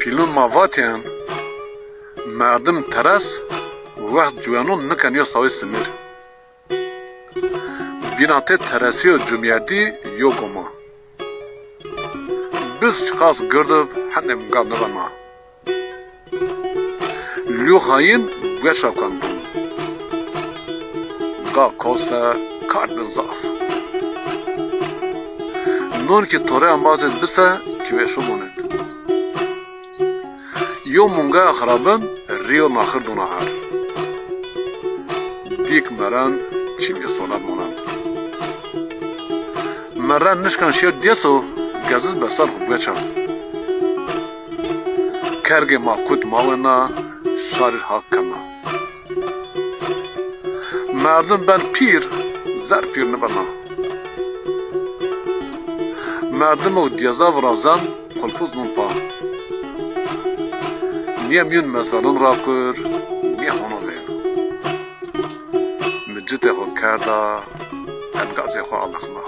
Filon mavatiyan merdim teras vaxt juwanon nikan yo sawi simir. Binate terasiyo cumyerdi yo goma. Biz çıkas girdib hanem gav nivana. Lyo hayin veşavkan bun. Gav kolsa karbin zaf. Non ki tore ambazet bise kiveşu monet. Yo munga akhrabın riyo nakhir dunahar. Dik meran çimye sonat monan. Meran nişkan şer deso gaziz besar khubveça. Kerge makut mavena şarir hakkana. Merdim ben pir zer pir nibana. Merdim o diyazav razan kolpuz nunpa. Niye miyun mezarın rakur, niye onu ver. Müccite ho kerda, elgazi ho alakna.